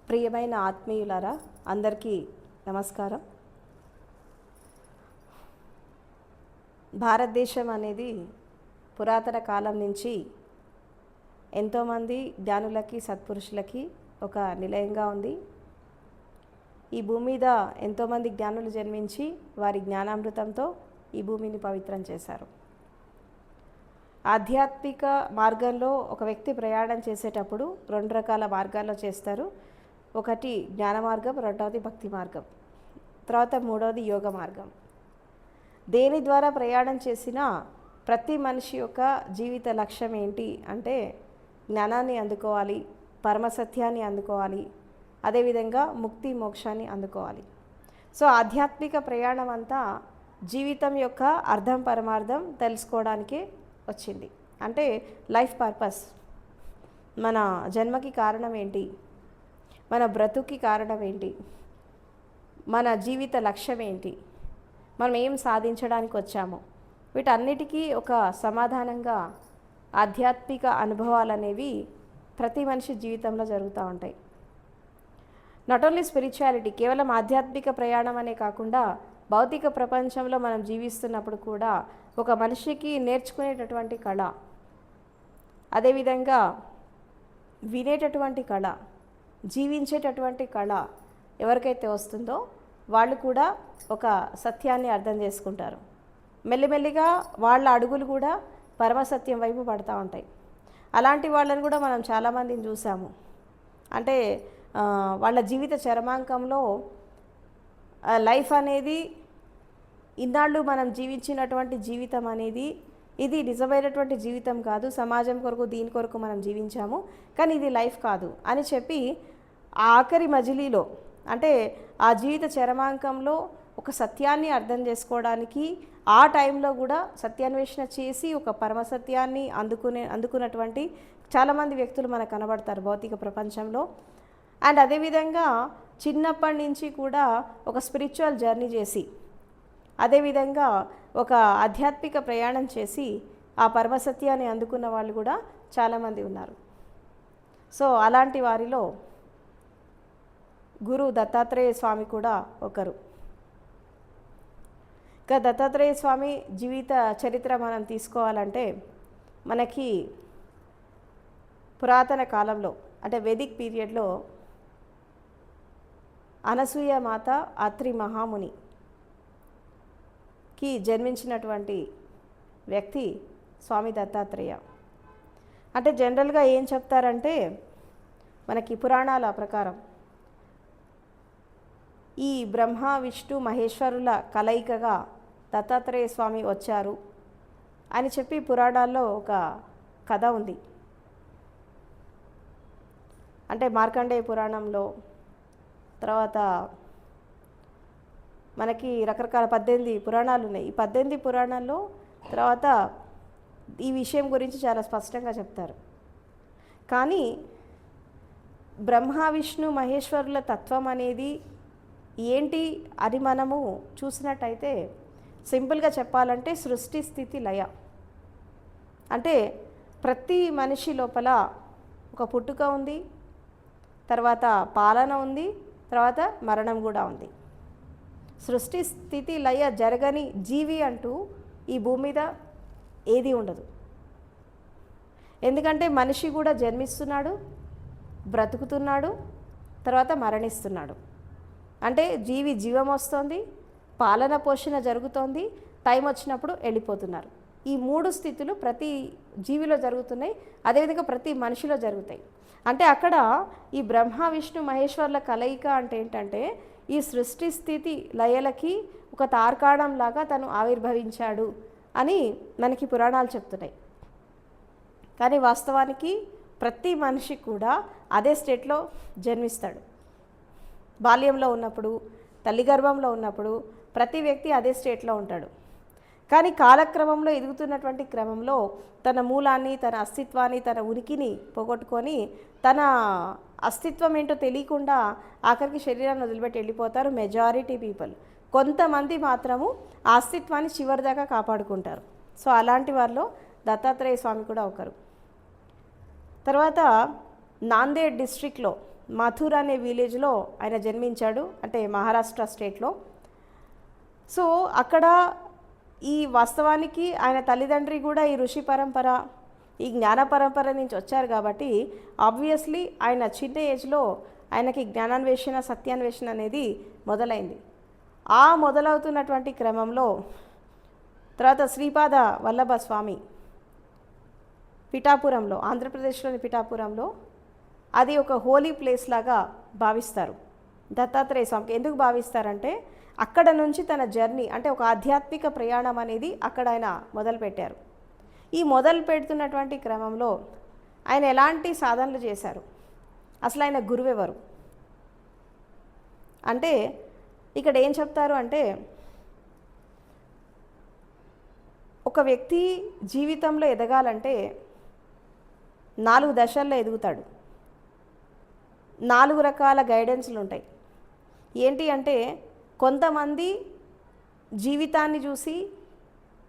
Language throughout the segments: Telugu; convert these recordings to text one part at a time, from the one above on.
ప్రియమైన ఆత్మీయులారా, అందరికీ నమస్కారం. భారతదేశం అనేది పురాతన కాలం నుంచి ఎంతోమంది జ్ఞానులకి, సత్పురుషులకి ఒక నిలయంగా ఉంది. ఈ భూమి మీద ఎంతోమంది జ్ఞానులు జన్మించి వారి జ్ఞానామృతంతో ఈ భూమిని పవిత్రం చేశారు. ఆధ్యాత్మిక మార్గంలో ఒక వ్యక్తి ప్రయాణం చేసేటప్పుడు రెండు రకాల మార్గాల్లో చేస్తారు. ఒకటి జ్ఞాన మార్గం, రెండవది భక్తి మార్గం, తర్వాత మూడవది యోగ మార్గం. దేని ద్వారా ప్రయాణం చేసినా ప్రతి మనిషి యొక్క జీవిత లక్ష్యం ఏంటి అంటే జ్ఞానాన్ని అందుకోవాలి, పరమసత్యాన్ని అందుకోవాలి, అదేవిధంగా ముక్తి మోక్షాన్ని అందుకోవాలి. సో ఆధ్యాత్మిక ప్రయాణం అంతా జీవితం యొక్క అర్థం పరమార్థం తెలుసుకోవడానికే వచ్చింది. అంటే లైఫ్ పర్పస్, మన జన్మకి కారణం ఏంటి, మన బ్రతుకి కారణం ఏంటి, మన జీవిత లక్ష్యం ఏంటి, మనం ఏం సాధించడానికి వచ్చామో వీటన్నిటికీ ఒక సమాధానంగా ఆధ్యాత్మిక అనుభవాలు అనేవి ప్రతి మనిషి జీవితంలో జరుగుతూ ఉంటాయి. నాట్ ఓన్లీ స్పిరిచువాలిటీ, కేవలం ఆధ్యాత్మిక ప్రయాణం అనే కాకుండా భౌతిక ప్రపంచంలో మనం జీవిస్తున్నప్పుడు కూడా ఒక మనిషికి నేర్చుకునేటటువంటి కళ, అదేవిధంగా వినేటటువంటి కళ, జీవించేటటువంటి కళ ఎవరికైతే వస్తుందో వాళ్ళు కూడా ఒక సత్యాన్ని అర్థం చేసుకుంటారు. మెల్లిమెల్లిగా వాళ్ళ అడుగులు కూడా పరమసత్యం వైపు పడుతూ ఉంటాయి. అలాంటి వాళ్ళని కూడా మనం చాలామందిని చూసాము. అంటే వాళ్ళ జీవిత చరమాంకంలో లైఫ్ అనేది, ఇన్నాళ్ళు మనం జీవించినటువంటి జీవితం అనేది ఇది నిజమైనటువంటి జీవితం కాదు, సమాజం కొరకు దీని కొరకు మనం జీవించాము, కానీ ఇది లైఫ్ కాదు అని చెప్పి ఆ ఆఖరి మజిలీలో, అంటే ఆ జీవిత చరమాంకంలో ఒక సత్యాన్ని అర్థం చేసుకోవడానికి ఆ టైంలో కూడా సత్యాన్వేషణ చేసి ఒక పరమసత్యాన్ని అందుకున్నటువంటి చాలామంది వ్యక్తులు మనకు కనబడతారు భౌతిక ప్రపంచంలో. అండ్ అదేవిధంగా చిన్నప్పటి నుంచి కూడా ఒక స్పిరిచువల్ జర్నీ చేసి, అదేవిధంగా ఒక ఆధ్యాత్మిక ప్రయాణం చేసి ఆ పరమసత్యాన్ని అందుకున్న వాళ్ళు కూడా చాలామంది ఉన్నారు. సో అలాంటి వారిలో గురు దత్తాత్రేయ స్వామి కూడా ఒకరు. ఇక దత్తాత్రేయ స్వామి జీవిత చరిత్ర మనం తీసుకోవాలంటే మనకి పురాతన కాలంలో అంటే వేదిక్ పీరియడ్లో అనసూయ మాత అత్రి మహామునికి జన్మించినటువంటి వ్యక్తి స్వామి దత్తాత్రేయ. అంటే జనరల్గా ఏం చెప్తారంటే మనకి పురాణాల ప్రకారం ఈ బ్రహ్మ విష్ణు మహేశ్వరుల కలయికగా దత్తాత్రేయ స్వామి వచ్చారు అని చెప్పి పురాణాల్లో ఒక కథ ఉంది. అంటే మార్కండేయ పురాణంలో, తర్వాత మనకి రకరకాల 18 పురాణాలు ఉన్నాయి. ఈ 18 పురాణాల్లో తర్వాత ఈ విషయం గురించి చాలా స్పష్టంగా చెప్తారు. కానీ బ్రహ్మ విష్ణు మహేశ్వరుల తత్వం అనేది ఏంటి అని మనము చూసినట్టయితే సింపుల్గా చెప్పాలంటే సృష్టి స్థితి లయ. అంటే ప్రతి మనిషి లోపల ఒక పుట్టుక ఉంది, తర్వాత పాలన ఉంది, తర్వాత మరణం కూడా ఉంది. సృష్టి స్థితి లయ జరగని జీవి అంటూ ఈ భూమి మీద ఏది ఉండదు. ఎందుకంటే మనిషి కూడా జన్మిస్తున్నాడు, బ్రతుకుతున్నాడు, తర్వాత మరణిస్తున్నాడు. అంటే జీవం వస్తుంది, పాలన పోషణ జరుగుతోంది, టైం వచ్చినప్పుడు వెళ్ళిపోతున్నారు. ఈ 3 స్థితులు ప్రతి జీవిలో జరుగుతున్నాయి, అదేవిధంగా ప్రతి మనిషిలో జరుగుతాయి. అంటే అక్కడ ఈ బ్రహ్మ విష్ణు మహేశ్వర్ల కలయిక అంటే ఏంటంటే ఈ సృష్టి స్థితి లయలకి ఒక తార్కాణం లాగా తను ఆవిర్భవించాడు అని మనకి పురాణాలు చెప్తున్నాయి. కానీ వాస్తవానికి ప్రతి మనిషి కూడా అదే స్టేట్లో జన్మిస్తాడు. బాల్యంలో ఉన్నప్పుడు, తల్లి గర్భంలో ఉన్నప్పుడు ప్రతి వ్యక్తి అదే స్టేట్లో ఉంటాడు. కానీ కాలక్రమంలో ఎదుగుతున్నటువంటి క్రమంలో తన మూలాన్ని, తన అస్తిత్వాన్ని, తన ఉనికిని పోగొట్టుకొని తన అస్తిత్వం ఏంటో తెలియకుండా ఆఖరికి శరీరాన్ని వదిలిపెట్టి వెళ్ళిపోతారు మెజారిటీ పీపుల్. కొంతమంది మాత్రము ఆ అస్తిత్వాన్ని చివరిదాకా కాపాడుకుంటారు. సో అలాంటి వారిలో దత్తాత్రేయ స్వామి కూడా ఒకరు. తర్వాత నాందేడ్ డిస్ట్రిక్ట్లో మథుర్ అనే విలేజ్లో ఆయన జన్మించాడు, అంటే మహారాష్ట్ర స్టేట్లో. సో అక్కడ ఈ వాస్తవానికి ఆయన తల్లిదండ్రి కూడా ఈ ఋషి పరంపర, ఈ జ్ఞాన పరంపర నుంచి వచ్చారు కాబట్టి ఆబ్వియస్లీ ఆయన చిన్న ఏజ్లో ఆయనకి జ్ఞానాన్వేషణ, సత్యాన్వేషణ అనేది మొదలైంది. ఆ మొదలవుతున్నటువంటి క్రమంలో తర్వాత శ్రీపాద వల్లభ స్వామి పిఠాపురంలో, ఆంధ్రప్రదేశ్లోని పిఠాపురంలో అది ఒక హోలీ ప్లేస్ లాగా భావిస్తారు దత్తాత్రేయ స్వామికి. ఎందుకు భావిస్తారంటే అక్కడ నుంచి తన జర్నీ, అంటే ఒక ఆధ్యాత్మిక ప్రయాణం అనేది అక్కడ ఆయన మొదలుపెట్టారు. ఈ మొదలు పెడుతున్నటువంటి క్రమంలో ఆయన ఎలాంటి సాధనలు చేశారు, అసలు ఆయన గురువెవరు అంటే ఇక్కడ ఏం చెప్తారు అంటే, ఒక వ్యక్తి జీవితంలో ఎదగాలంటే 4 దశల్లో ఎదుగుతాడు. 4 రకాల గైడెన్స్లు ఉంటాయి. ఏంటి అంటే, కొంతమంది జీవితాన్ని చూసి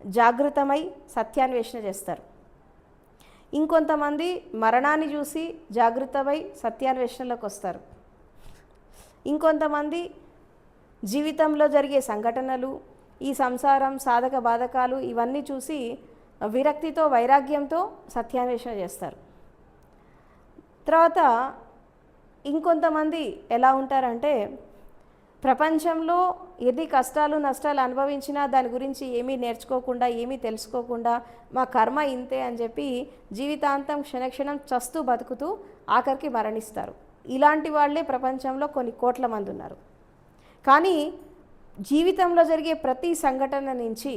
జాగృతమై సత్యాన్వేషణ చేస్తారు. ఇంకొంతమంది మరణాన్ని చూసి జాగృతమై సత్యాన్వేషణలోకి వస్తారు. ఇంకొంతమంది జీవితంలో జరిగే సంఘటనలు, ఈ సంసారం, సాధక బాధకాలు ఇవన్నీ చూసి విరక్తితో, వైరాగ్యంతో సత్యాన్వేషణ చేస్తారు. తర్వాత ఇంకొంతమంది ఎలా ఉంటారంటే, ప్రపంచంలో ఎన్ని కష్టాలు నష్టాలు అనుభవించినా దాని గురించి ఏమీ నేర్చుకోకుండా, ఏమీ తెలుసుకోకుండా మా కర్మ ఇంతే అని చెప్పి జీవితాంతం క్షణక్షణం చస్తూ బతుకుతూ ఆఖరికి మరణిస్తారు. ఇలాంటి వాళ్ళే ప్రపంచంలో కొన్ని కోట్ల మంది ఉన్నారు. కానీ జీవితంలో జరిగే ప్రతి సంఘటన నుంచి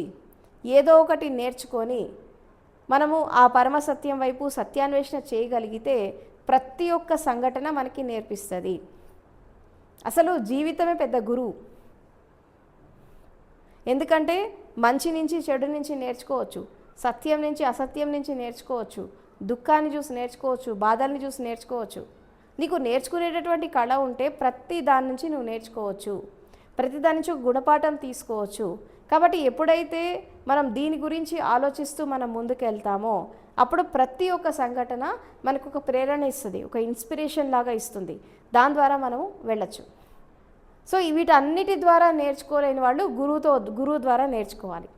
ఏదో ఒకటి నేర్చుకొని మనము ఆ పరమసత్యం వైపు సత్యాన్వేషణ చేయగలిగితే ప్రతి ఒక్క సంఘటన మనకి నేర్పిస్తుంది. అసలు జీవితమే పెద్ద గురువు. ఎందుకంటే మంచి నుంచి చెడు నుంచి నేర్చుకోవచ్చు, సత్యం నుంచి అసత్యం నుంచి నేర్చుకోవచ్చు, దుఃఖాన్ని చూసి నేర్చుకోవచ్చు, బాధల్ని చూసి నేర్చుకోవచ్చు. నీకు నేర్చుకునేటటువంటి కళ ఉంటే ప్రతి దాని నుంచి నువ్వు నేర్చుకోవచ్చు, ప్రతి దాని నుంచి ఒక గుణపాఠం తీసుకోవచ్చు. కాబట్టి ఎప్పుడైతే మనం దీని గురించి ఆలోచిస్తూ మనం ముందుకు వెళ్తామో అప్పుడు ప్రతి ఒక్క సంఘటన మనకు ఒక ప్రేరణ ఇస్తుంది, ఒక ఇన్స్పిరేషన్ లాగా ఇస్తుంది. దాని ద్వారా మనం వెళ్ళచ్చు. సో వీటన్నిటి ద్వారా నేర్చుకోలేని వాళ్ళు గురువు ద్వారా నేర్చుకోవాలి.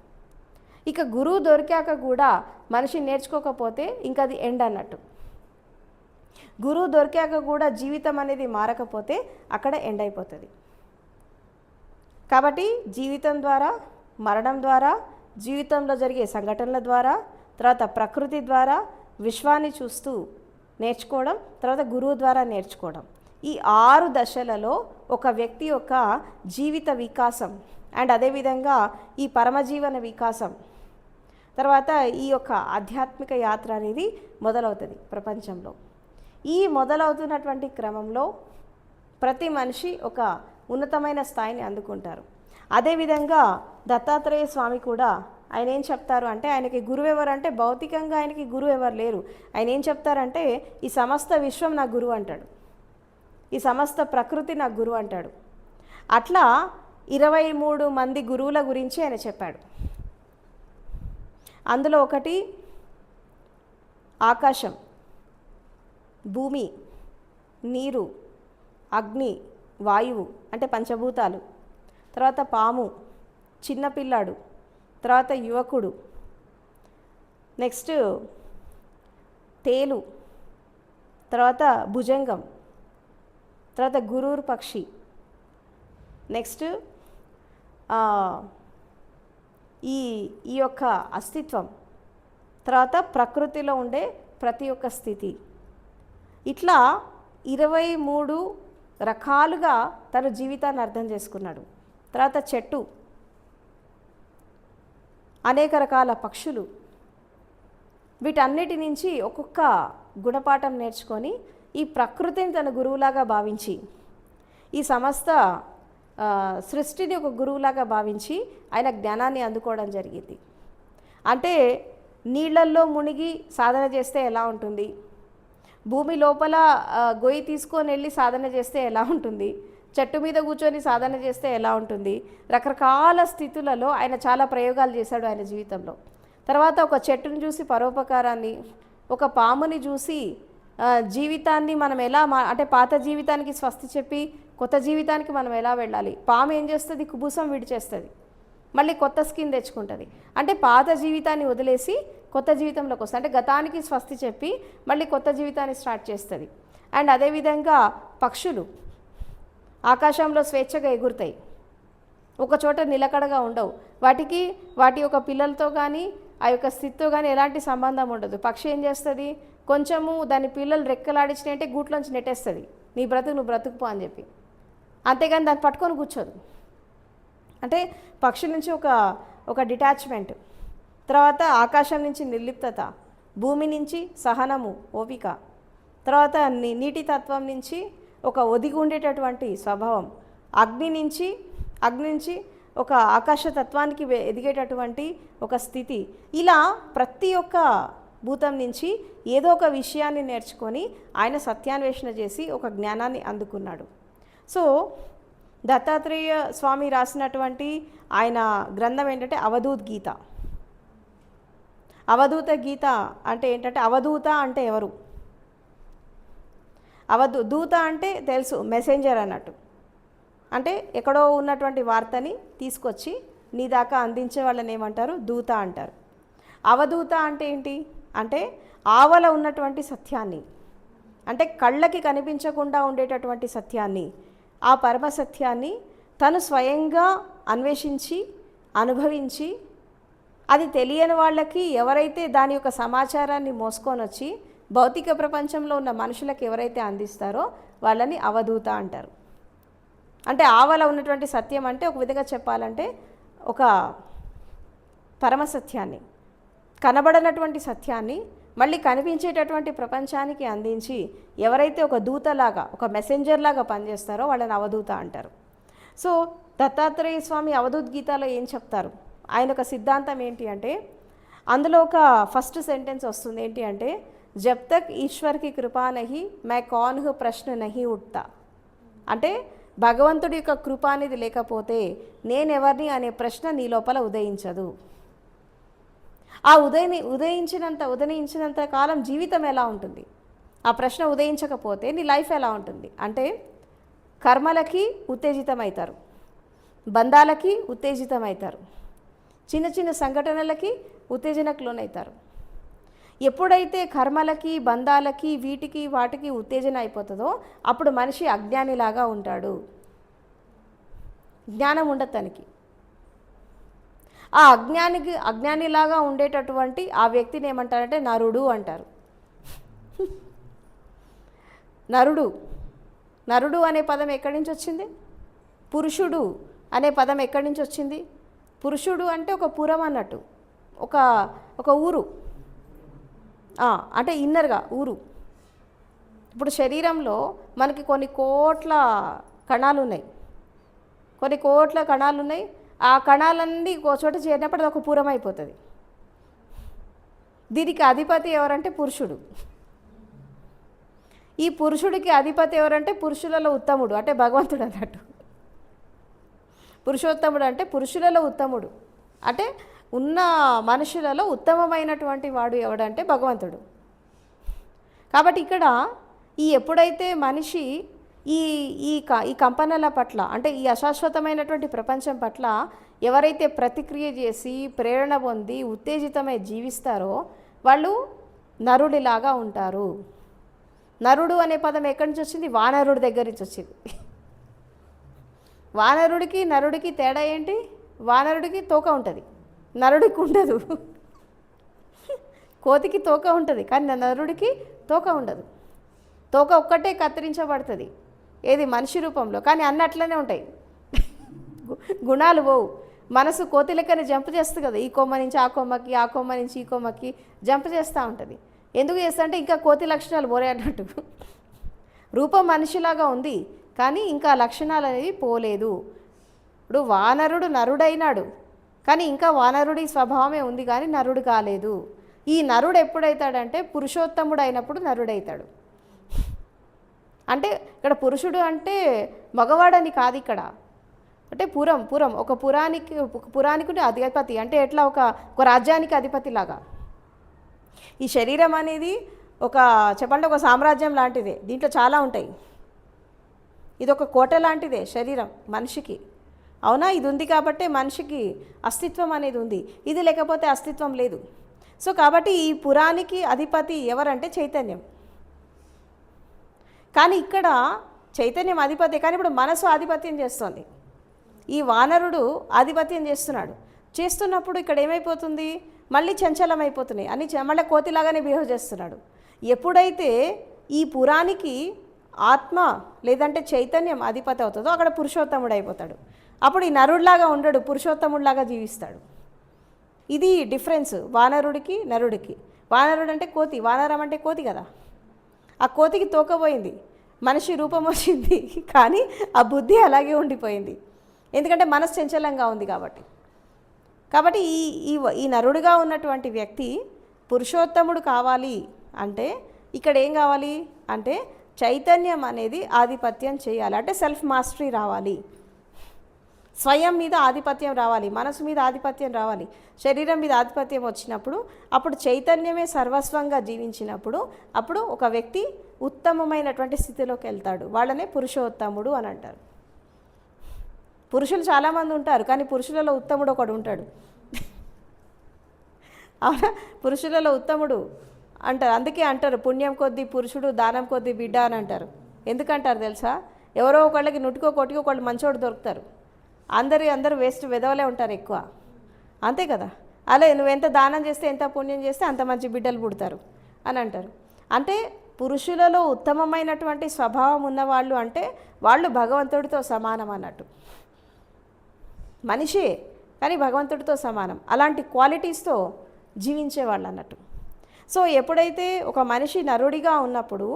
ఇక గురువు దొరికాక కూడా మనిషి నేర్చుకోకపోతే ఇంకా అది ఎండ్ అన్నట్టు. గురువు దొరికాక కూడా జీవితం అనేది మారకపోతే అక్కడ ఎండ్ అయిపోతుంది. కాబట్టి జీవితం ద్వారా, మరణం ద్వారా, జీవితంలో జరిగే సంఘటనల ద్వారా, తర్వాత ప్రకృతి ద్వారా, విశ్వాన్ని చూస్తూ నేర్చుకోవడం, తర్వాత గురువు ద్వారా నేర్చుకోవడం. ఈ 6 దశలలో ఒక వ్యక్తి యొక్క జీవిత వికాసం అండ్ అదేవిధంగా ఈ పరమజీవన వికాసం, తర్వాత ఈ యొక్క ఆధ్యాత్మిక యాత్ర అనేది మొదలవుతుంది ప్రపంచంలో. ఈ మొదలవుతున్నటువంటి క్రమంలో ప్రతి మనిషి ఒక ఉన్నతమైన స్థాయిని అందుకుంటారు. అదేవిధంగా దత్తాత్రేయ స్వామి కూడా ఆయన ఏం చెప్తారు అంటే, ఆయనకి గురువు ఎవరంటే భౌతికంగా ఆయనకి గురువు ఎవరు లేరు. ఆయన ఏం చెప్తారంటే, ఈ సమస్త విశ్వం నా గురువు అంటాడు, ఈ సమస్త ప్రకృతి నా గురువు అంటాడు. అట్లా 23 మంది గురువుల గురించి ఆయన చెప్పాడు. అందులో ఒకటి ఆకాశం, భూమి, నీరు, అగ్ని, వాయువు అంటే పంచభూతాలు, తర్వాత పాము, చిన్నపిల్లాడు, తర్వాత యువకుడు, నెక్స్ట్ తేలు, తర్వాత భుజంగం, తర్వాత గురూరు పక్షి, నెక్స్ట్ ఈ యొక్క అస్తిత్వం, తర్వాత ప్రకృతిలో ఉండే ప్రతి ఒక్క స్థితి. ఇట్లా 23 రకాలుగా తన జీవితాన్ని అర్థం చేసుకున్నాడు. తర్వాత చెట్టు, అనేక రకాల పక్షులు, వీటన్నిటి నుంచి ఒక్కొక్క గుణపాఠం నేర్చుకొని ఈ ప్రకృతిని తన గురువులాగా భావించి, ఈ సమస్త సృష్టిని ఒక గురువులాగా భావించి ఆయన జ్ఞానాన్ని అందుకోవడం జరిగింది. అంటే నీళ్ళల్లో మునిగి సాధన చేస్తే ఎలా ఉంటుంది, భూమి లోపల గొయ్యి తీసుకొని వెళ్ళి సాధన చేస్తే ఎలా ఉంటుంది, చెట్టు మీద కూర్చొని సాధన చేస్తే ఎలా ఉంటుంది, రకరకాల స్థితులలో ఆయన చాలా ప్రయోగాలు చేశాడు ఆయన జీవితంలో. తర్వాత ఒక చెట్టును చూసి పరోపకారాన్ని, ఒక పాముని చూసి జీవితాన్ని మనం ఎలా అంటే పాత జీవితానికి స్వస్తి చెప్పి కొత్త జీవితానికి మనం ఎలా వెళ్ళాలి. పాము ఏం చేస్తుంది, కుబుసం విడిచేస్తుంది, మళ్ళీ కొత్త స్కిన్ తెచ్చుకుంటుంది. అంటే పాత జీవితాన్ని వదిలేసి కొత్త జీవితంలోకి వస్తుంది, అంటే గతానికి స్వస్తి చెప్పి మళ్ళీ కొత్త జీవితాన్ని స్టార్ట్ చేస్తుంది. అండ్ అదేవిధంగా పక్షులు ఆకాశంలో స్వేచ్ఛగా ఎగురుతాయి, ఒక చోట నిలకడగా ఉండవు. వాటి యొక్క పిల్లలతో కానీ ఆ యొక్క స్థితితో కానీ ఎలాంటి సంబంధం ఉండదు. పక్షి ఏం చేస్తుంది, కొంచెము దాని పిల్లలు రెక్కలాడించినట్టే గూట్లోంచి నెట్టేస్తుంది, నీ బ్రతుకు నువ్వు బ్రతుకుపో అని చెప్పి. అంతేగాని దాన్ని పట్టుకొని కూర్చోదు. అంటే పక్షి నుంచి ఒక డిటాచ్మెంట్, తర్వాత ఆకాశం నుంచి నిర్లిప్తత, భూమి నుంచి సహనము ఓపిక, తర్వాత నీటి తత్వం నుంచి ఒక ఒదిగి ఉండేటటువంటి స్వభావం, అగ్ని నుంచి ఒక ఆకాశతత్వానికి ఎదిగేటటువంటి ఒక స్థితి. ఇలా ప్రతి ఒక్క భూతం నుంచి ఏదో ఒక విషయాన్ని నేర్చుకొని ఆయన సత్యాన్వేషణ చేసి ఒక జ్ఞానాన్ని అందుకున్నాడు. సో దత్తాత్రేయ స్వామి రాసినటువంటి ఆయన గ్రంథం ఏంటంటే అవధూత గీత. అవధూత గీత అంటే ఏంటంటే, అవధూత అంటే ఎవరు, దూత అంటే తెలుసు, మెసెంజర్ అన్నట్టు. అంటే ఎక్కడో ఉన్నటువంటి వార్తని తీసుకొచ్చి నీ దాకా అందించే వాళ్ళని ఏమంటారు, దూత అంటారు. అవధూత అంటే ఏంటి అంటే, ఆవల ఉన్నటువంటి సత్యాన్ని, అంటే కళ్ళకి కనిపించకుండా ఉండేటటువంటి సత్యాన్ని, ఆ పరమ సత్యాన్ని తను స్వయంగా అన్వేషించి అనుభవించి, అది తెలియని వాళ్ళకి ఎవరైతే దాని యొక్క సమాచారాన్ని మోసుకొని వచ్చి భౌతిక ప్రపంచంలో ఉన్న మనుషులకు ఎవరైతే అందిస్తారో వాళ్ళని అవధూత అంటారు. అంటే ఆవల ఉన్నటువంటి సత్యం అంటే ఒక విధంగా చెప్పాలంటే ఒక పరమసత్యాన్ని, కనబడనటువంటి సత్యాన్ని మళ్ళీ కనిపించేటటువంటి ప్రపంచానికి అందించి ఎవరైతే ఒక దూతలాగా ఒక మెసెంజర్ లాగా పనిచేస్తారో వాళ్ళని అవధూత అంటారు. సో దత్తాత్రేయ స్వామి అవధూత గీతాలో ఏం చెప్తారు, ఆయన ఒక సిద్ధాంతం ఏంటి అంటే, అందులో ఒక ఫస్ట్ సెంటెన్స్ వస్తుంది ఏంటి అంటే, జబ్ తక్ ఈశ్వర్ కి కృపా నహి మై కౌన్ హూ ప్రశ్న నహి ఉఠ్తా. అంటే భగవంతుడి యొక్క కృప అనేది లేకపోతే నేనెవరిని అనే ప్రశ్న నీ లోపల ఉదయించదు. ఆ ఉదయించినంత కాలం జీవితం ఎలా ఉంటుంది, ఆ ప్రశ్న ఉదయించకపోతే నీ లైఫ్ ఎలా ఉంటుంది అంటే, కర్మలకి ఉత్తేజితమవుతారు, బంధాలకి ఉత్తేజితమవుతారు, చిన్న చిన్న సంఘటనలకి ఉత్తేజనకు లోనవుతారు. ఎప్పుడైతే కర్మలకి బంధాలకి వాటికి ఉత్తేజన అయిపోతుందో అప్పుడు మనిషి అజ్ఞానిలాగా ఉంటాడు, జ్ఞానం ఉండదు తనకి. ఆ అజ్ఞానిలాగా ఉండేటటువంటి ఆ వ్యక్తిని ఏమంటారంటే నరుడు అంటారు. నరుడు అనే పదం ఎక్కడి నుంచి వచ్చింది, పురుషుడు అనే పదం ఎక్కడి నుంచి వచ్చింది. పురుషుడు అంటే ఒక పురం అన్నట్టు, ఒక ఊరు, అంటే ఇన్నర్గా ఊరు. ఇప్పుడు శరీరంలో మనకి కొన్ని కోట్ల కణాలు ఉన్నాయి, ఆ కణాలన్నీ ఒక చోట చేరినప్పుడు అది ఒక పురం అయిపోతుంది. దీనికి అధిపతి ఎవరంటే పురుషుడు. ఈ పురుషుడికి అధిపతి ఎవరంటే పురుషులలో ఉత్తముడు, అంటే భగవంతుడు అన్నట్టు. పురుషోత్తముడు అంటే పురుషులలో ఉత్తముడు, అంటే ఉన్న మనుషులలో ఉత్తమమైనటువంటి వాడు ఎవడంటే భగవంతుడు. కాబట్టి ఇక్కడ ఎప్పుడైతే మనిషి ఈ కంపనల పట్ల, అంటే ఈ అశాశ్వతమైనటువంటి ప్రపంచం పట్ల ఎవరైతే ప్రతిక్రియ చేసి ప్రేరణ పొంది ఉత్తేజితమై జీవిస్తారో వాళ్ళు నరుడిలాగా ఉంటారు. నరుడు అనే పదం ఎక్కడి నుంచి వచ్చింది, వానరుడి దగ్గర నుంచి వచ్చింది. వానరుడికి నరుడికి తేడా ఏంటి, వానరుడికి తోక ఉంటుంది, నరుడికి ఉండదు. కోతికి తోక ఉంటుంది కానీ నరుడికి తోక ఉండదు. తోక ఒక్కటే కత్తిరించబడుతుంది, ఏది మనిషి రూపంలో, కానీ అన్నీ అట్లనే ఉంటాయి, గుణాలు పోవు. మనసు కోతి లెక్కనే జంప్ చేస్తుంది కదా, ఈ కొమ్మ నుంచి ఆ కొమ్మకి, ఆ కొమ్మ నుంచి ఈ కొమ్మకి జంప్ చేస్తూ ఉంటుంది. ఎందుకు చేస్తా అంటే ఇంకా కోతి లక్షణాలు పోరే అన్నట్టు. రూపం మనిషిలాగా ఉంది కానీ ఇంకా లక్షణాలు అనేవి పోలేదు. ఇప్పుడు వానరుడు నరుడైనాడు కానీ ఇంకా వానరుడి స్వభావమే ఉంది కానీ నరుడు కాలేదు. ఈ నరుడు ఎప్పుడైతాడంటే పురుషోత్తముడు అయినప్పుడు నరుడైతాడు. అంటే ఇక్కడ పురుషుడు అంటే మగవాడని కాదు, ఇక్కడ అంటే పురం ఒక పురానికి అధిపతి, అంటే ఎట్లా ఒక రాజ్యానికి అధిపతి లాగా. ఈ శరీరం అనేది ఒక చెప్పండి ఒక సామ్రాజ్యం లాంటిదే, దీంట్లో చాలా ఉంటాయి. ఇది ఒక కోట లాంటిదే శరీరం మనిషికి, అవునా? ఇది ఉంది కాబట్టి మనిషికి అస్తిత్వం అనేది ఉంది, ఇది లేకపోతే అస్తిత్వం లేదు. సో కాబట్టి ఈ పురానికి అధిపతి ఎవరంటే చైతన్యం. కానీ ఇక్కడ చైతన్యం అధిపతి, కానీ ఇప్పుడు మనసు ఆధిపత్యం చేస్తుంది. ఈ వానరుడు ఆధిపత్యం చేస్తున్నప్పుడు ఇక్కడ ఏమైపోతుంది, మళ్ళీ చంచలం అయిపోతున్నాయి అని, మళ్ళీ కోతిలాగానే బిహేవ్ చేస్తున్నాడు. ఎప్పుడైతే ఈ పురానికి ఆత్మ లేదంటే చైతన్యం అధిపతి అవుతుందో అక్కడ పురుషోత్తముడు అయిపోతాడు. అప్పుడు ఈ నరుడిలాగా ఉండడు, పురుషోత్తముడిలాగా జీవిస్తాడు. ఇది డిఫరెన్స్ వానరుడికి నరుడికి. వానరుడు అంటే కోతి, వానరం అంటే కోతి కదా. ఆ కోతికి తోకపోయింది, మనిషి రూపం వచ్చింది, కానీ ఆ బుద్ధి అలాగే ఉండిపోయింది, ఎందుకంటే మనసు చంచలంగా ఉంది కాబట్టి. కాబట్టి ఈ నరుడిగా ఉన్నటువంటి వ్యక్తి పురుషోత్తముడు కావాలి అంటే ఇక్కడ ఏం కావాలి అంటే చైతన్యం అనేది ఆధిపత్యం చేయాలి, అంటే సెల్ఫ్ మాస్టరీ రావాలి, స్వయం మీద ఆధిపత్యం రావాలి, మనసు మీద ఆధిపత్యం రావాలి, శరీరం మీద ఆధిపత్యం వచ్చినప్పుడు అప్పుడు చైతన్యమే సర్వస్వంగా జీవించినప్పుడు అప్పుడు ఒక వ్యక్తి ఉత్తమమైనటువంటి స్థితిలోకి వెళ్తాడు. వాళ్ళనే పురుషోత్తముడు అని అంటారు. పురుషులు చాలామంది ఉంటారు, కానీ పురుషులలో ఉత్తముడు ఒకడు ఉంటాడు. అవునా? పురుషులలో ఉత్తముడు అంటారు, అందుకే అంటారు పుణ్యం కొద్దీ పురుషుడు, దానం కొద్దీ బిడ్డ అని అంటారు. ఎందుకంటారు తెలుసా? ఎవరో ఒకళ్ళకి నుట్టుకో కొట్టుకో ఒకళ్ళు మంచోడు దొరుకుతారు, అందరూ వేస్ట్ వెదవలే ఉంటారు ఎక్కువ, అంతే కదా. అలా నువ్వెంత దానం చేస్తే ఎంత పుణ్యం చేస్తే అంత మంచి బిడ్డలు పుడతారు అని అంటారు. అంటే పురుషులలో ఉత్తమమైనటువంటి స్వభావం ఉన్నవాళ్ళు అంటే వాళ్ళు భగవంతుడితో సమానం అన్నట్టు. మనిషే కానీ భగవంతుడితో సమానం, అలాంటి క్వాలిటీస్తో జీవించేవాళ్ళు అన్నట్టు. సో ఎప్పుడైతే ఒక మనిషి నరుడిగా ఉన్నప్పుడు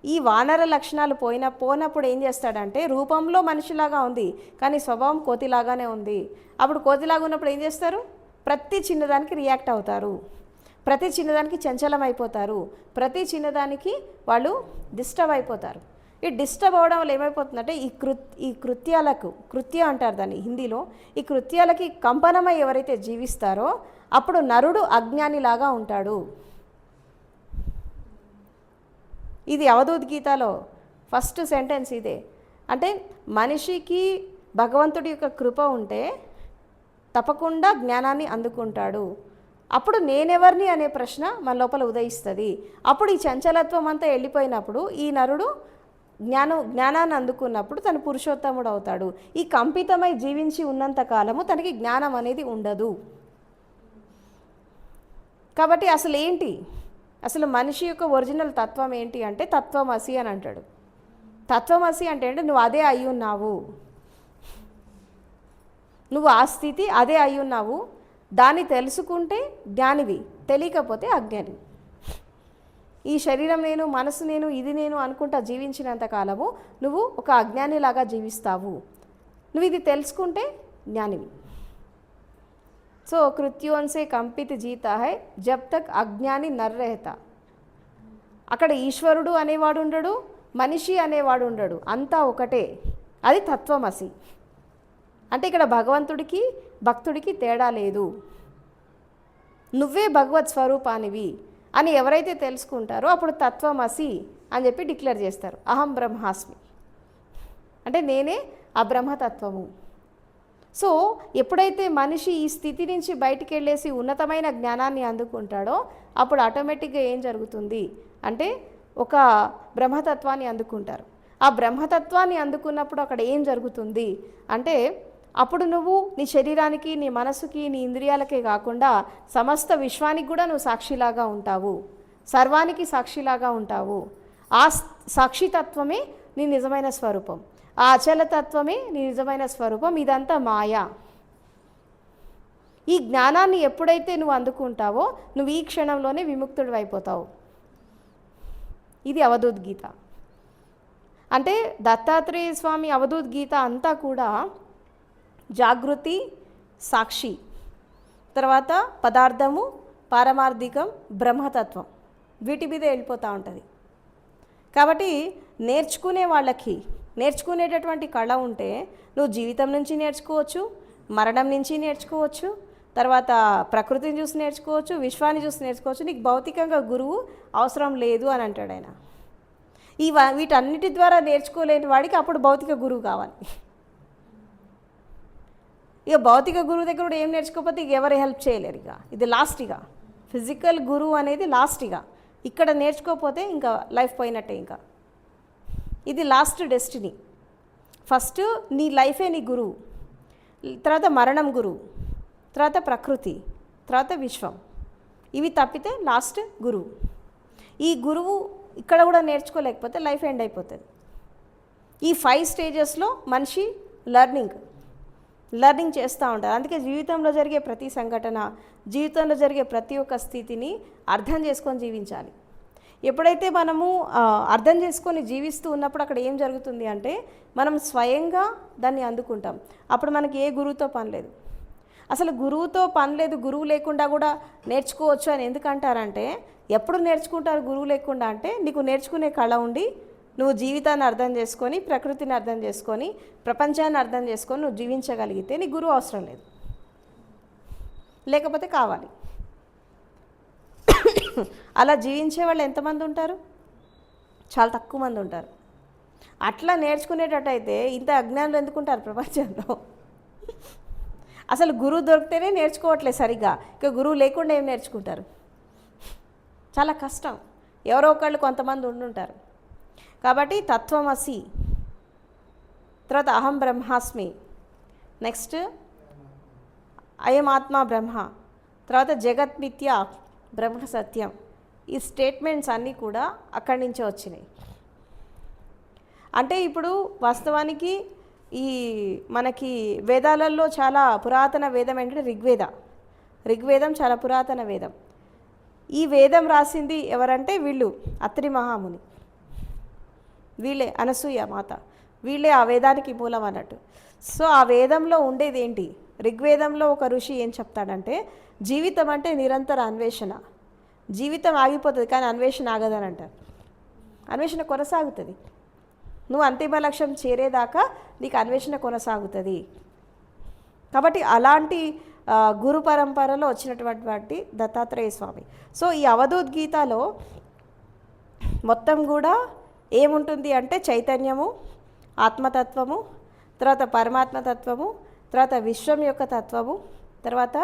ఈ వానర లక్షణాలు పోనప్పుడు ఏం చేస్తాడంటే రూపంలో మనిషిలాగా ఉంది కానీ స్వభావం కోతిలాగానే ఉంది. అప్పుడు కోతిలాగా ఉన్నప్పుడు ఏం చేస్తారు? ప్రతి చిన్నదానికి రియాక్ట్ అవుతారు, ప్రతి చిన్నదానికి చంచలం అయిపోతారు, ప్రతి చిన్నదానికి వాళ్ళు డిస్టర్బ్ అయిపోతారు. ఈ డిస్టర్బ్ అవ్వడం వల్ల ఏమైపోతుందంటే ఈ కృత్య అంటారు దాన్ని హిందీలో, ఈ కృత్యాలకి కంపనమై ఎవరైతే జీవిస్తారో అప్పుడు నరుడు అజ్ఞానిలాగా ఉంటాడు. ఇది అవధూత్ గీతలో ఫస్ట్ సెంటెన్స్ ఇదే. అంటే మనిషికి భగవంతుడి యొక్క కృప ఉంటే తప్పకుండా జ్ఞానాన్ని అందుకుంటాడు. అప్పుడు నేనెవరిని అనే ప్రశ్న మన లోపల ఉదయిస్తుంది. అప్పుడు ఈ చంచలత్వం అంతా వెళ్ళిపోయినప్పుడు ఈ నరుడు జ్ఞానాన్ని అందుకున్నప్పుడు తను పురుషోత్తముడు అవుతాడు. ఈ కంపితమై జీవించి ఉన్నంత కాలము తనకి జ్ఞానం అనేది ఉండదు. కాబట్టి అసలు మనిషి యొక్క ఒరిజినల్ తత్వం ఏంటి అంటే తత్వమసి అని అంటాడు. తత్వమసి అంటే నువ్వు అదే అయి ఉన్నావు, నువ్వు ఆ స్థితి అదే అయి ఉన్నావు. దాన్ని తెలుసుకుంటే జ్ఞానివి, తెలియకపోతే అజ్ఞాని. ఈ శరీరం నేను, మనసు నేను, ఇది నేను అనుకుంటా జీవించినంత కాలము నువ్వు ఒక అజ్ఞానిలాగా జీవిస్తావు. నువ్వు ఇది తెలుసుకుంటే జ్ఞానివి. సో కృత్యోं से कंपित जीता है जब तक अज्ञानी नर रहता. అక్కడ ఈశ్వరుడు అనేవాడు ఉండడు, మనిషి అనేవాడు ఉండడు, అంతా ఒకటే. అది తత్వమసి. అంటే ఇక్కడ భగవంతుడికి భక్తుడికి తేడా లేదు. నువ్వే భగవత్ స్వరూపానివి అని ఎవరైతే తెలుసుకుంటారో అప్పుడు తత్వమసి అని చెప్పి డిక్లేర్ చేస్తారు. అహం బ్రహ్మాస్మి అంటే నేనే ఆ బ్రహ్మతత్వము. సో ఎప్పుడైతే మనిషి ఈ స్థితి నుంచి బయటికి వెళ్ళేసి ఉన్నతమైన జ్ఞానాన్ని అందుకుంటాడో అప్పుడు ఆటోమేటిక్గా ఏం జరుగుతుంది అంటే ఒక బ్రహ్మతత్వాన్ని అందుకుంటారు. ఆ బ్రహ్మతత్వాన్ని అందుకున్నప్పుడు అక్కడ ఏం జరుగుతుంది అంటే అప్పుడు నువ్వు నీ శరీరానికి, నీ మనసుకి, నీ ఇంద్రియాలకే కాకుండా సమస్త విశ్వానికి కూడా నువ్వు సాక్షిలాగా ఉంటావు, సర్వానికి సాక్షిలాగా ఉంటావు. ఆ సాక్షితత్వమే నీ నిజమైన స్వరూపం, ఆ అచలతత్వమే నీ నిజమైన స్వరూపం. ఇదంతా మాయా. ఈ జ్ఞానాన్ని ఎప్పుడైతే నువ్వు అందుకుంటావో నువ్వు ఈ క్షణంలోనే విముక్తుడు అయిపోతావు. ఇది అవధూత్ గీత. అంటే దత్తాత్రేయ స్వామి అవధూత్ గీత అంతా కూడా జాగృతి, సాక్షి, తర్వాత పదార్థము, పారమార్థికం, బ్రహ్మతత్వం, వీటి మీద వెళ్ళిపోతూ ఉంటుంది. కాబట్టి నేర్చుకునే వాళ్ళకి నేర్చుకునేటటువంటి కళ ఉంటే నువ్వు జీవితం నుంచి నేర్చుకోవచ్చు, మరణం నుంచి నేర్చుకోవచ్చు, తర్వాత ప్రకృతిని చూసి నేర్చుకోవచ్చు, విశ్వాన్ని చూసి నేర్చుకోవచ్చు. నీకు భౌతికంగా గురువు అవసరం లేదు అని అంటాడు ఆయన. వీటన్నిటి ద్వారా నేర్చుకోలేని వాడికి అప్పుడు భౌతిక గురువు కావాలి. ఇక భౌతిక గురువు దగ్గర కూడా ఏం నేర్చుకోకపోతే ఇక ఎవరు హెల్ప్ చేయలేరు. ఇక ఇది లాస్ట్. ఇక ఫిజికల్ గురువు అనేది లాస్ట్. ఇక ఇక్కడ నేర్చుకోకపోతే ఇంకా లైఫ్ పోయినట్టే. ఇంకా ఇది లాస్ట్ డెస్టినీ. ఫస్ట్ నీ లైఫే నీ గురువు, తర్వాత మరణం గురువు, తర్వాత ప్రకృతి, తర్వాత విశ్వం. ఇవి తప్పితే లాస్ట్ గురువు. ఈ గురువు ఇక్కడ కూడా నేర్చుకోలేకపోతే లైఫ్ ఎండ్ అయిపోతుంది. ఈ 5 స్టేజెస్లో మనిషి లెర్నింగ్ చేస్తూ ఉంటారు. అందుకే జీవితంలో జరిగే ప్రతి సంఘటన, జీవితంలో జరిగే ప్రతి ఒక్క స్థితిని అర్థం చేసుకొని జీవించాలి. ఎప్పుడైతే మనము అర్థం చేసుకొని జీవిస్తూ ఉన్నప్పుడు అక్కడ ఏం జరుగుతుంది అంటే మనం స్వయంగా దాన్ని అందుకుంటాం. అప్పుడు మనకి ఏ గురువుతో పని లేదు. అసలు గురువుతో పని లేదు, గురువు లేకుండా కూడా నేర్చుకోవచ్చు అని ఎందుకంటారంటే, ఎప్పుడు నేర్చుకుంటారు గురువు లేకుండా అంటే, నీకు నేర్చుకునే కళ ఉండి నువ్వు జీవితాన్ని అర్థం చేసుకొని, ప్రకృతిని అర్థం చేసుకొని, ప్రపంచాన్ని అర్థం చేసుకొని నువ్వు జీవించగలిగితే నీ గురువు అవసరం లేదు. లేకపోతే కావాలి. అలా జీవించే వాళ్ళు ఎంతమంది ఉంటారు? చాలా తక్కువ మంది ఉంటారు. అట్లా నేర్చుకునేటట్టయితే ఇంత అజ్ఞానులు ఎందుకుంటారు ప్రపంచంలో? అసలు గురువు దొరికితేనే నేర్చుకోవట్లేదు సరిగ్గా. ఇక గురువు లేకుండా ఏం నేర్చుకుంటారు? చాలా కష్టం. ఎవరో ఒకళ్ళు కొంతమంది ఉండుంటారు. కాబట్టి తత్వమసి, తర్వాత అహం బ్రహ్మాస్మి, నెక్స్ట్ అయం ఆత్మ బ్రహ్మ, తర్వాత జగత్ మిథ్య బ్రహ్మ సత్యం. ఈ స్టేట్మెంట్స్ అన్నీ కూడా అక్కడి నుంచే వచ్చినాయి. అంటే ఇప్పుడు వాస్తవానికి ఈ మనకి వేదాలలో చాలా పురాతన వేదం ఏంటంటే ఋగ్వేదం చాలా పురాతన వేదం. ఈ వేదం రాసింది ఎవరంటే వీళ్ళు అత్రి మహాముని, వీళ్ళే అనసూయ మాత, వీళ్ళే ఆ వేదానికి మూలం అన్నట్టు. సో ఆ వేదంలో ఉండేది ఏంటి? ఋగ్వేదంలో ఒక ఋషి ఏం చెప్తాడంటే, జీవితం అంటే నిరంతర అన్వేషణ. జీవితం ఆగిపోతుంది కానీ అన్వేషణ ఆగదని అంటారు. అన్వేషణ కొనసాగుతుంది. నువ్వు అంతిమ లక్ష్యం చేరేదాకా నీకు అన్వేషణ కొనసాగుతుంది. కాబట్టి అలాంటి గురు పరంపరలో వచ్చినటువంటి దత్తాత్రేయ స్వామి. సో ఈ అవధూత్ గీతలో మొత్తం కూడా ఏముంటుంది అంటే చైతన్యము, ఆత్మతత్వము, తర్వాత పరమాత్మతత్వము, తర్వాత విశ్వం యొక్క తత్వము, తర్వాత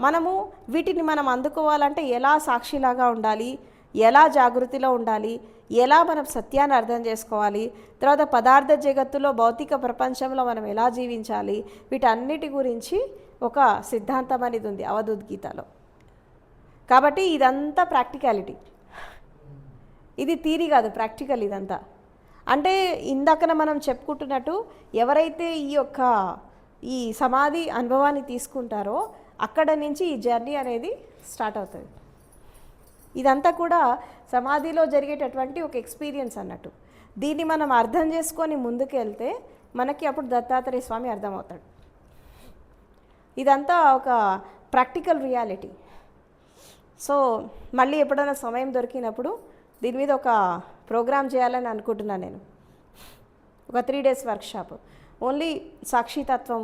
మనము వీటిని మనం అందుకోవాలంటే ఎలా సాక్షిలాగా ఉండాలి, ఎలా జాగృతిలో ఉండాలి, ఎలా మనం సత్యాన్ని అర్థం చేసుకోవాలి, తర్వాత పదార్థ జగత్తులో భౌతిక ప్రపంచంలో మనం ఎలా జీవించాలి, వీటన్నిటి గురించి ఒక సిద్ధాంతం అనేది ఉంది అవధూత్ గీతలో. కాబట్టి ఇదంతా ప్రాక్టికాలిటీ, ఇది థియరీ కాదు, ప్రాక్టికల్ ఇదంతా. అంటే ఇందాకన మనం చెప్పుకుంటున్నట్టు ఎవరైతే ఈ సమాధి అనుభవాన్ని తీసుకుంటారో అక్కడ నుంచి ఈ జర్నీ అనేది స్టార్ట్ అవుతుంది. ఇదంతా కూడా సమాధిలో జరిగేటటువంటి ఒక ఎక్స్పీరియన్స్ అన్నట్టు. దీన్ని మనం అర్థం చేసుకొని ముందుకు వెళ్తే మనకి అప్పుడు దత్తాత్రేయ స్వామి అర్థమవుతాడు. ఇదంతా ఒక ప్రాక్టికల్ రియాలిటీ. సో మళ్ళీ ఎప్పుడైనా సమయం దొరికినప్పుడు దీని మీద ఒక ప్రోగ్రామ్ చేయాలని అనుకుంటున్నాను నేను. ఒక 3 days వర్క్షాప్ ఓన్లీ సాక్షితత్వం,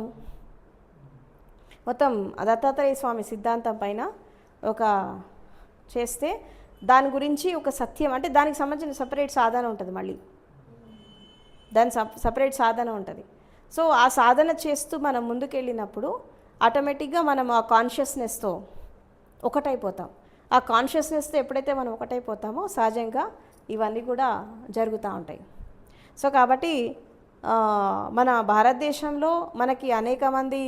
మొత్తం దత్తాత్రేయ స్వామి సిద్ధాంతం పైన ఒక చేస్తే దాని గురించి ఒక సత్యం అంటే దానికి సంబంధించిన సపరేట్ సాధన ఉంటుంది. మళ్ళీ దాని సపరేట్ సాధన ఉంటుంది. సో ఆ సాధన చేస్తూ మనం ముందుకెళ్ళినప్పుడు ఆటోమేటిక్గా మనం ఆ కాన్షియస్నెస్తో ఒకటైపోతాం. ఆ కాన్షియస్నెస్తో ఎప్పుడైతే మనం ఒకటైపోతామో సహజంగా ఇవన్నీ కూడా జరుగుతూ ఉంటాయి. సో కాబట్టి మన భారతదేశంలో మనకి అనేక మంది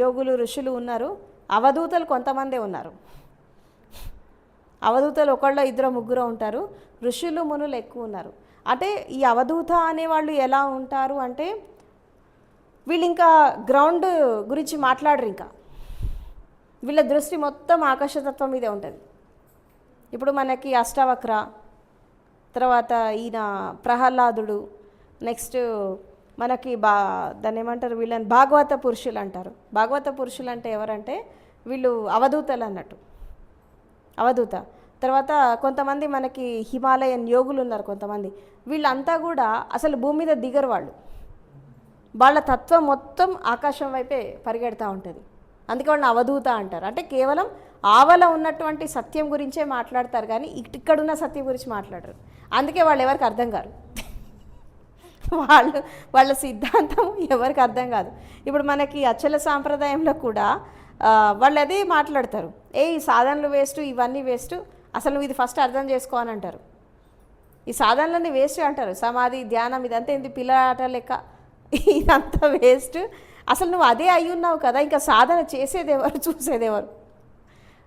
యోగులు, ఋషులు ఉన్నారు. అవధూతలు కొంతమందే ఉన్నారు. అవధూతలు ఒకళ్ళో ఇద్దరు ముగ్గురు ఉంటారు. ఋషులు, మునులు ఎక్కువ ఉన్నారు. అంటే ఈ అవధూత అనేవాళ్ళు ఎలా ఉంటారు అంటే వీళ్ళు ఇంకా గ్రౌండ్ గురించి మాట్లాడరు. ఇంకా వీళ్ళ దృష్టి మొత్తం ఆకాశతత్వం మీదే ఉంటుంది. ఇప్పుడు మనకి అష్టావక్ర, తర్వాత ఈయన ప్రహ్లాదుడు, నెక్స్ట్ మనకి దాన్ని ఏమంటారు, వీళ్ళని భాగవత పురుషులు అంటారు. భాగవత పురుషులు అంటే ఎవరంటే వీళ్ళు అవధూతలు అన్నట్టు. అవధూత తర్వాత కొంతమంది మనకి హిమాలయన్ యోగులు ఉన్నారు కొంతమంది. వీళ్ళంతా కూడా అసలు భూమి మీద దిగరు. వాళ్ళ తత్వం మొత్తం ఆకాశం వైపే పరిగెడతా ఉంటుంది. అందుకే వాళ్ళని అవధూత అంటారు. అంటే కేవలం ఆవల ఉన్నటువంటి సత్యం గురించే మాట్లాడతారు, కానీ ఇక్కడున్న సత్యం గురించి మాట్లాడరు. అందుకే వాళ్ళు ఎవరికి అర్థం కారు. వాళ్ళ సిద్ధాంతం ఎవరికి అర్థం కాదు. ఇప్పుడు మనకి అచల సాంప్రదాయంలో కూడా వాళ్ళు అదే మాట్లాడతారు, ఈ సాధనలు వేస్ట్, ఇవన్నీ వేస్ట్, అసలు నువ్వు ఇది ఫస్ట్ అర్థం చేసుకో అని అంటారు. ఈ సాధనలన్నీ వేస్ట్ అంటారు. సమాధి, ధ్యానం ఇదంతా ఏంది పిల్లట లెక్క, ఇదంతా వేస్ట్. అసలు నువ్వు అదే అయి ఉన్నావు కదా, ఇంకా సాధన చేసేది ఎవరు, చూసేది ఎవరు?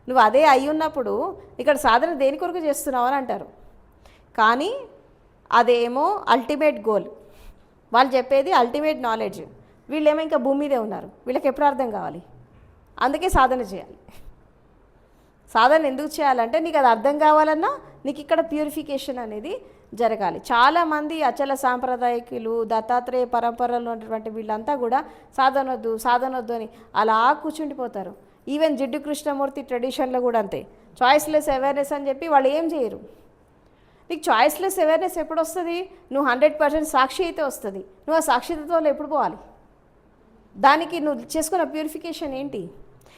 నువ్వు అదే అయి ఉన్నప్పుడు ఇక్కడ సాధన దేని కొరకు చేస్తున్నావు అని అంటారు. కానీ అదేమో అల్టిమేట్ గోల్, వాళ్ళు చెప్పేది అల్టిమేట్ నాలెడ్జ్. వీళ్ళేమో ఇంకా భూమి మీదే ఉన్నారు, వీళ్ళకి ఎప్పుడు అర్థం కావాలి? అందుకే సాధన చేయాలి. సాధన ఎందుకు చేయాలంటే నీకు అది అర్థం కావాలన్నా నీకు ఇక్కడ ప్యూరిఫికేషన్ అనేది జరగాలి. చాలామంది అచల సాంప్రదాయకులు, దత్తాత్రేయ పరంపరలో ఉన్నటువంటి వీళ్ళంతా కూడా సాధనొద్దు సాధనొద్దు అని అలా కూర్చుండిపోతారు. ఈవెన్ జిడ్డు కృష్ణమూర్తి ట్రెడిషన్లో కూడా అంతే, చాయిస్లెస్ అవేర్నెస్ అని చెప్పి వాళ్ళు ఏం చేయరు. నీకు చాయిస్లెస్ అవేర్నెస్ ఎప్పుడు వస్తుంది? నువ్వు 100% సాక్షి అయితే వస్తుంది. నువ్వు ఆ సాక్షిత్వంలో ఎప్పుడు పోవాలి? దానికి నువ్వు చేసుకున్న ప్యూరిఫికేషన్ ఏంటి?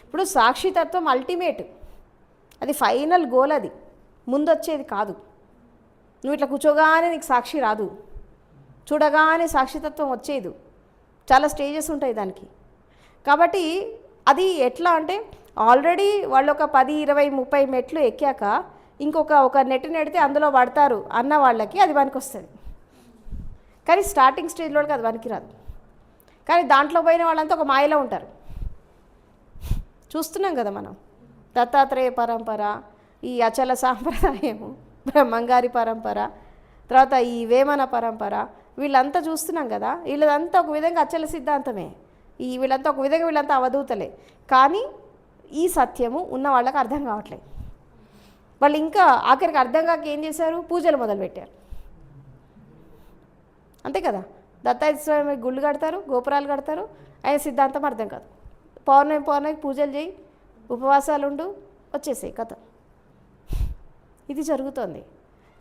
ఇప్పుడు సాక్షితత్వం అల్టిమేట్, అది ఫైనల్ గోల్, అది ముందొచ్చేది కాదు. నువ్వు ఇట్లా కూర్చోగానే నీకు సాక్షి రాదు, చూడగానే సాక్షితత్వం వచ్చేది. చాలా స్టేజెస్ ఉంటాయి దానికి. కాబట్టి అది ఎట్లా అంటే ఆల్రెడీ వాళ్ళు ఒక 10, 20, 30 మెట్లు ఎక్కాక ఒక నెట్ నెడితే అందులో పడతారు అన్న వాళ్ళకి అది పనికొస్తుంది. కానీ స్టార్టింగ్ స్టేజ్లోకి అది పనికిరాదు. కానీ దాంట్లో పోయిన వాళ్ళంతా ఒక మాయలో ఉంటారు. చూస్తున్నాం కదా మనం, దత్తాత్రేయ పరంపర, ఈ అచల సాంప్రదాయము, బ్రహ్మంగారి పరంపర, తర్వాత ఈ వేమన పరంపర, వీళ్ళంతా చూస్తున్నాం కదా. వీళ్ళంతా ఒక విధంగా అచల సిద్ధాంతమే, వీళ్ళంతా ఒక విధంగా వీళ్ళంతా అవధూతలే. కానీ ఈ సత్యము ఉన్న వాళ్ళకి అర్థం కావట్లేదు. వాళ్ళు ఇంకా ఆఖరికి అర్థం కాక ఏం చేశారు? పూజలు మొదలుపెట్టారు. అంతే కదా, దత్తాత్రేయ స్వామి గుళ్ళు కడతారు, గోపురాలు కడతారు, ఆయన సిద్ధాంతం అర్థం కాదు. పౌర్ణమికి పూజలు చేయి, ఉపవాసాలు ఉండు, వచ్చేసాయి కథ. ఇది జరుగుతుంది.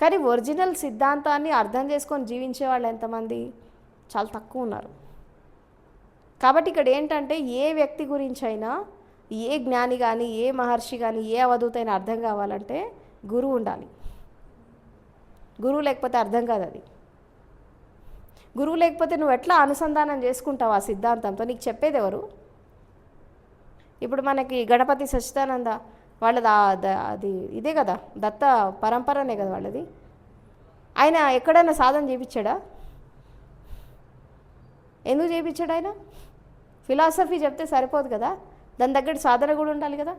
కానీ ఒరిజినల్ సిద్ధాంతాన్ని అర్థం చేసుకొని జీవించే వాళ్ళు ఎంతమంది? చాలా తక్కువ ఉన్నారు. కాబట్టి ఇక్కడ ఏంటంటే ఏ వ్యక్తి గురించి అయినా, ఏ జ్ఞాని కానీ, ఏ మహర్షి కానీ, ఏ అవధూతైనా అర్థం కావాలంటే గురువు ఉండాలి. గురువు లేకపోతే అర్థం కాదు అది. గురువు లేకపోతే నువ్వు ఎట్లా అనుసంధానం చేసుకుంటావు ఆ సిద్ధాంతంతో? నీకు చెప్పేది ఎవరు? ఇప్పుడు మనకి గణపతి సచ్చిదానంద వాళ్ళది అది ఇదే కదా, దత్త పరంపరనే కదా వాళ్ళది. ఆయన ఎక్కడైనా సాధన చేయించాడా? ఎందుకు చేయించాడు ఆయన? ఫిలాసఫీ చెప్తే సరిపోదు కదా, దాని దగ్గర సాధన కూడా ఉండాలి కదా.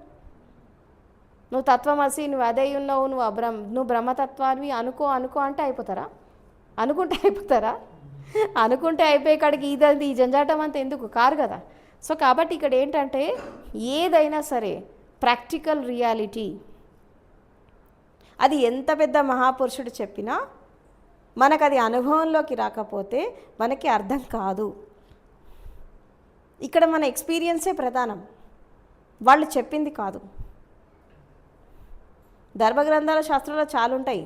నువ్వు తత్వమసి, నువ్వు అదే ఉన్నావు, నువ్వు బ్రహ్మతత్వాన్ని అనుకో అంటే అయిపోతారా? అనుకుంటే అయిపోతారా? అనుకుంటే అయిపోయే కాడికి ఇదంతా ఈ జంజాటం అంతా ఎందుకు? కారు కదా. సో కాబట్టి ఇక్కడ ఏంటంటే ఏదైనా సరే ప్రాక్టికల్ రియాలిటీ, అది ఎంత పెద్ద మహాపురుషుడు చెప్పినా మనకు అది అనుభవంలోకి రాకపోతే మనకి అర్థం కాదు. ఇక్కడ మన ఎక్స్పీరియన్సే ప్రధానం, వాళ్ళు చెప్పింది కాదు. ధర్మగ్రంథాల శాస్త్రంలో చాలా ఉంటాయి,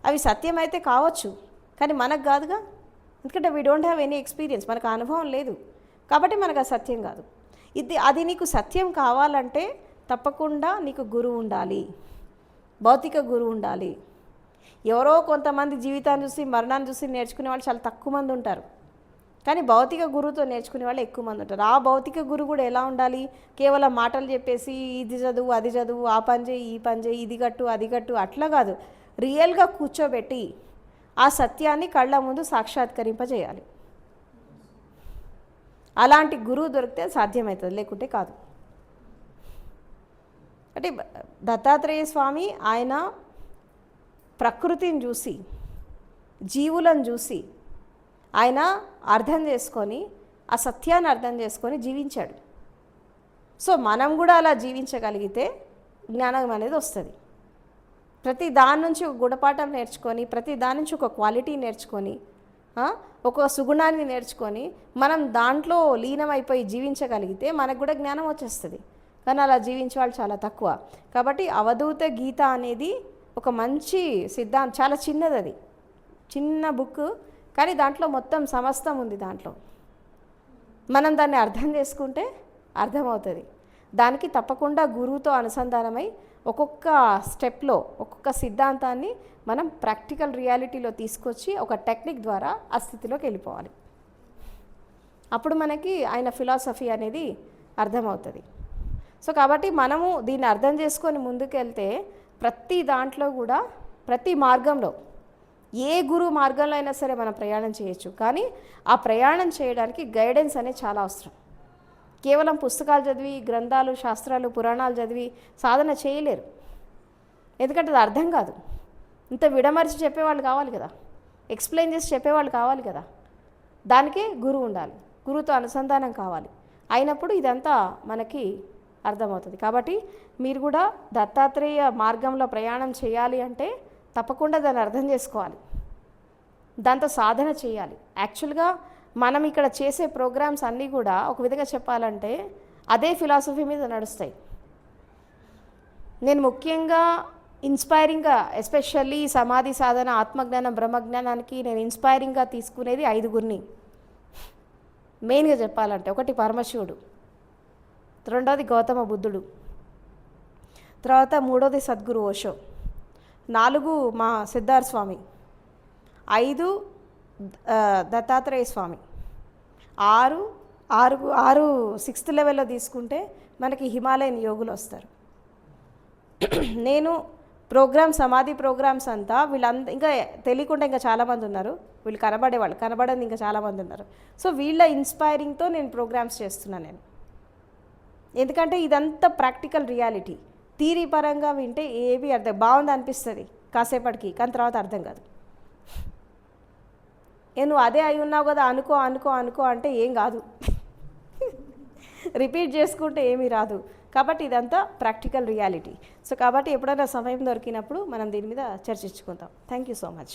అవి సత్యం అయితే కావచ్చు, కానీ మనకు కాదుగా. ఎందుకంటే we don't have any experience, మనకు అనుభవం లేదు కాబట్టి మనకు అది సత్యం కాదు. అది నీకు సత్యం కావాలంటే తప్పకుండా నీకు గురువు ఉండాలి, భౌతిక గురువు ఉండాలి. ఎవరో కొంతమంది జీవితాన్ని చూసి, మరణాన్ని చూసి నేర్చుకునే వాళ్ళు చాలా తక్కువ మంది ఉంటారు, కానీ భౌతిక గురువుతో నేర్చుకునే వాళ్ళు ఎక్కువ మంది ఉంటారు. ఆ భౌతిక గురువు కూడా ఎలా ఉండాలి? కేవలం మాటలు చెప్పేసి ఇది చదువు, అది చదువు, ఆ పని చేయి, ఈ పని చేయి, ఇది కట్టు, అది కట్టు, అట్లా కాదు. రియల్గా కూర్చోబెట్టి ఆ సత్యాన్ని కళ్ళ ముందు సాక్షాత్కరింపజేయాలి. అలాంటి గురువు దొరికితే సాధ్యమవుతుంది, లేకుంటే కాదు. అంటే దత్తాత్రేయ స్వామి ఆయన ప్రకృతిని చూసి, జీవులను చూసి ఆయన అర్థం చేసుకొని, ఆ సత్యాన్ని అర్థం చేసుకొని జీవించాడు. సో మనం కూడా అలా జీవించగలిగితే జ్ఞానం అనేది వస్తుంది. ప్రతి దాని నుంచి ఒక గుణపాఠం నేర్చుకొని, ప్రతి దాని నుంచి ఒక క్వాలిటీ నేర్చుకొని, ఒక సుగుణాన్ని నేర్చుకొని మనం దాంట్లో లీనమైపోయి జీవించగలిగితే మనకు కూడా జ్ఞానం వచ్చేస్తుంది. కానీ అలా జీవించే వాళ్ళు చాలా తక్కువ. కాబట్టి అవధూత గీత అనేది ఒక మంచి సిద్ధాంతం, చాలా చిన్నది, అది చిన్న బుక్, కానీ దాంట్లో మొత్తం సమస్తం ఉంది. దాంట్లో మనం దాన్ని అర్థం చేసుకుంటే అర్థమవుతుంది. దానికి తప్పకుండా గురువుతో అనుసంధానమై ఒక్కొక్క స్టెప్లో ఒక్కొక్క సిద్ధాంతాన్ని మనం ప్రాక్టికల్ రియాలిటీలో తీసుకొచ్చి ఒక టెక్నిక్ ద్వారా ఆ స్థితిలోకి వెళ్ళిపోవాలి. అప్పుడు మనకి ఆయన ఫిలాసఫీ అనేది అర్థమవుతుంది. సో కాబట్టి మనము దీన్ని అర్థం చేసుకొని ముందుకెళ్తే ప్రతి దాంట్లో కూడా ప్రతి మార్గంలో ఏ గురువు మార్గంలో అయినా సరే మనం ప్రయాణం చేయొచ్చు. కానీ ఆ ప్రయాణం చేయడానికి గైడెన్స్ అనేది చాలా అవసరం. కేవలం పుస్తకాలు చదివి గ్రంథాలు శాస్త్రాలు పురాణాలు చదివి సాధన చేయలేరు. ఎందుకంటే అది అర్థం కాదు. ఇంత విడమరిచి చెప్పేవాళ్ళు కావాలి కదా, ఎక్స్ప్లెయిన్ చేసి చెప్పేవాళ్ళు కావాలి కదా. దానికే గురువు ఉండాలి, గురువుతో అనుసంధానం కావాలి. అయినప్పుడు ఇదంతా మనకి అర్థమవుతుంది. కాబట్టి మీరు కూడా దత్తాత్రేయ మార్గంలో ప్రయాణం చేయాలి అంటే తప్పకుండా దాన్ని అర్థం చేసుకోవాలి, దాంతో సాధన చేయాలి. యాక్చువల్గా మనం ఇక్కడ చేసే ప్రోగ్రామ్స్ అన్నీ కూడా ఒక విధంగా చెప్పాలంటే అదే ఫిలాసఫీ మీద నడుస్తాయి. నేను ముఖ్యంగా ఇన్స్పైరింగ్గా ఎస్పెషల్లీ సమాధి సాధన ఆత్మజ్ఞానం బ్రహ్మజ్ఞానానికి నేను ఇన్స్పైరింగ్గా తీసుకునేది 5గురిని. మెయిన్గా చెప్పాలంటే ఒకటి పరమశివుడు, రెండోది గౌతమ బుద్ధుడు, తర్వాత మూడోది సద్గురు ఓషో, 4 మా సిద్ధార్థ స్వామి, 5 దత్తాత్రేయ స్వామి, 6 6th లెవెల్లో తీసుకుంటే మనకి హిమాలయన్ యోగులు వస్తారు. నేను సమాధి ప్రోగ్రామ్స్ అంతా వీళ్ళంతా ఇంకా తెలియకుండా ఇంకా చాలామంది ఉన్నారు, వీళ్ళు కనబడేవాళ్ళు, కనబడని ఇంకా చాలామంది ఉన్నారు. సో వీళ్ళ ఇన్స్పైరింగ్తో నేను ప్రోగ్రామ్స్ చేస్తున్నాను నేను. ఎందుకంటే ఇదంతా ప్రాక్టికల్ రియాలిటీ. థియరీ పరంగా వింటే ఏవి అర్థం బాగుంది అనిపిస్తుంది కాసేపటికి, కానీ తర్వాత అర్థం కాదు. నువ్వు అదే అయి ఉన్నావు కదా అనుకో అనుకో అనుకో అంటే ఏం కాదు, రిపీట్ చేసుకుంటే ఏమీ రాదు. కాబట్టి ఇదంతా ప్రాక్టికల్ రియాలిటీ. సో కాబట్టి ఎప్పుడైనా సమయం దొరికినప్పుడు మనం దీని మీద చర్చించుకుందాం. Thank you so much.